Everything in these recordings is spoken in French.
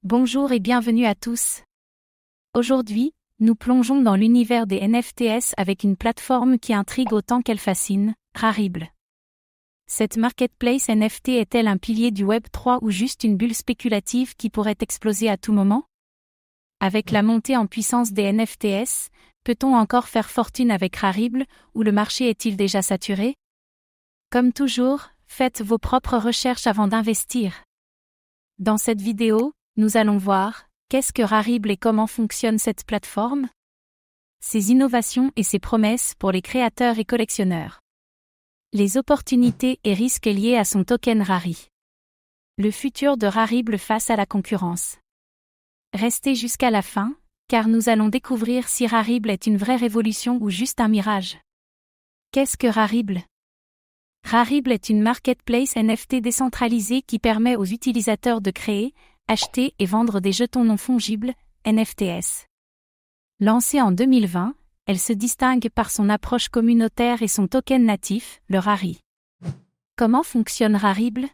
Bonjour et bienvenue à tous. Aujourd'hui, nous plongeons dans l'univers des NFTs avec une plateforme qui intrigue autant qu'elle fascine, Rarible. Cette marketplace NFT est-elle un pilier du Web3 ou juste une bulle spéculative qui pourrait exploser à tout moment? Avec la montée en puissance des NFTs, peut-on encore faire fortune avec Rarible, ou le marché est-il déjà saturé? Comme toujours, faites vos propres recherches avant d'investir. Dans cette vidéo, nous allons voir, qu'est-ce que Rarible et comment fonctionne cette plateforme? Ses innovations et ses promesses pour les créateurs et collectionneurs. Les opportunités et risques liés à son token Rari. Le futur de Rarible face à la concurrence. Restez jusqu'à la fin, car nous allons découvrir si Rarible est une vraie révolution ou juste un mirage. Qu'est-ce que Rarible? Rarible est une marketplace NFT décentralisée qui permet aux utilisateurs de créer, acheter et vendre des jetons non fongibles, NFTs. Lancée en 2020, elle se distingue par son approche communautaire et son token natif, le Rari. Comment fonctionne Rarible?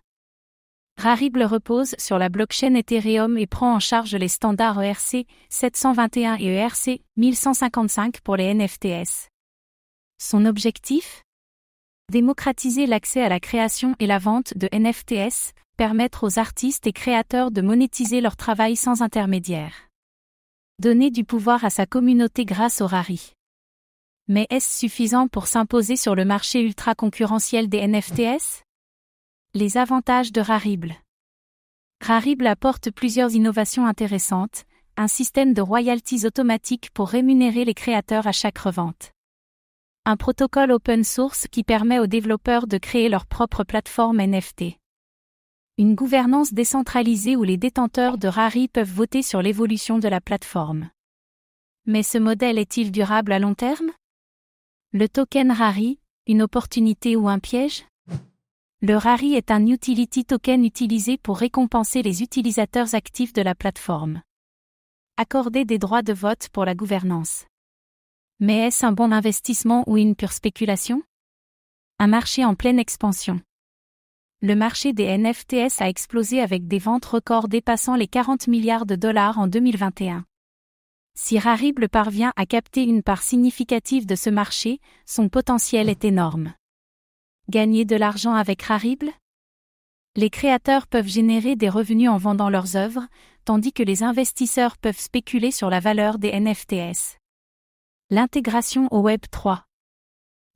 Rarible repose sur la blockchain Ethereum et prend en charge les standards ERC 721 et ERC 1155 pour les NFTs. Son objectif? Démocratiser l'accès à la création et la vente de NFTs, permettre aux artistes et créateurs de monétiser leur travail sans intermédiaire. Donner du pouvoir à sa communauté grâce au Rari. Mais est-ce suffisant pour s'imposer sur le marché ultra concurrentiel des NFTs? Les avantages de Rarible. Rarible apporte plusieurs innovations intéressantes, un système de royalties automatique pour rémunérer les créateurs à chaque revente. Un protocole open source qui permet aux développeurs de créer leur propre plateforme NFT. Une gouvernance décentralisée où les détenteurs de Rari peuvent voter sur l'évolution de la plateforme. Mais ce modèle est-il durable à long terme? Le token Rari, une opportunité ou un piège? Le Rari est un utility token utilisé pour récompenser les utilisateurs actifs de la plateforme. Accorder des droits de vote pour la gouvernance. Mais est-ce un bon investissement ou une pure spéculation? Un marché en pleine expansion. Le marché des NFTs a explosé avec des ventes records dépassant les 40 milliards de dollars en 2021. Si Rarible parvient à capter une part significative de ce marché, son potentiel est énorme. Gagner de l'argent avec Rarible? Les créateurs peuvent générer des revenus en vendant leurs œuvres, tandis que les investisseurs peuvent spéculer sur la valeur des NFTs. L'intégration au Web3.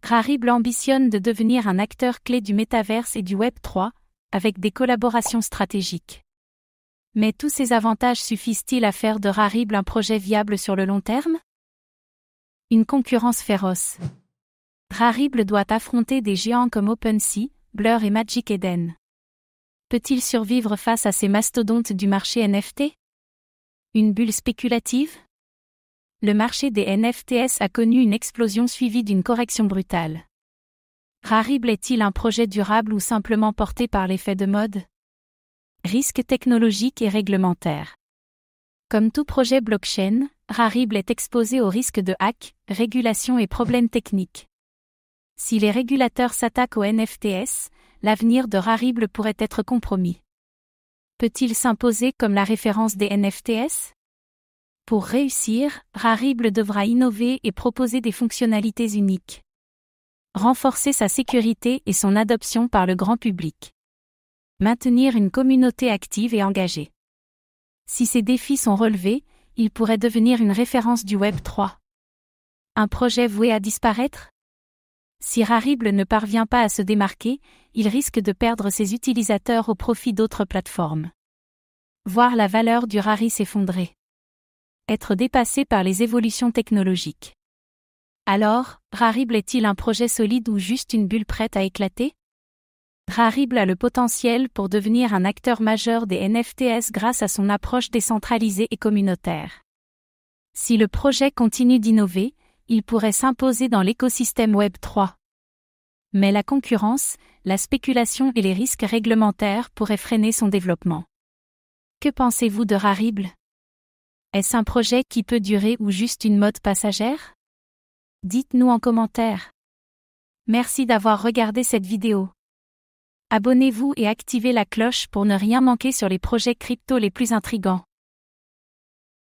Rarible ambitionne de devenir un acteur clé du métaverse et du Web3, avec des collaborations stratégiques. Mais tous ces avantages suffisent-ils à faire de Rarible un projet viable sur le long terme? Une concurrence féroce. Rarible doit affronter des géants comme OpenSea, Blur et Magic Eden. Peut-il survivre face à ces mastodontes du marché NFT? Une bulle spéculative? Le marché des NFTs a connu une explosion suivie d'une correction brutale. Rarible est-il un projet durable ou simplement porté par l'effet de mode? Risques technologiques et réglementaires. Comme tout projet blockchain, Rarible est exposé aux risques de hack, régulation et problèmes techniques. Si les régulateurs s'attaquent aux NFTs, l'avenir de Rarible pourrait être compromis. Peut-il s'imposer comme la référence des NFTs? Pour réussir, Rarible devra innover et proposer des fonctionnalités uniques. Renforcer sa sécurité et son adoption par le grand public. Maintenir une communauté active et engagée. Si ces défis sont relevés, il pourrait devenir une référence du Web3. Un projet voué à disparaître? Si Rarible ne parvient pas à se démarquer, il risque de perdre ses utilisateurs au profit d'autres plateformes. Voir la valeur du Rari s'effondrer. Être dépassé par les évolutions technologiques. Alors, Rarible est-il un projet solide ou juste une bulle prête à éclater? Rarible a le potentiel pour devenir un acteur majeur des NFTs grâce à son approche décentralisée et communautaire. Si le projet continue d'innover, il pourrait s'imposer dans l'écosystème Web3. Mais la concurrence, la spéculation et les risques réglementaires pourraient freiner son développement. Que pensez-vous de Rarible? Est-ce un projet qui peut durer ou juste une mode passagère? Dites-nous en commentaire. Merci d'avoir regardé cette vidéo. Abonnez-vous et activez la cloche pour ne rien manquer sur les projets crypto les plus intrigants.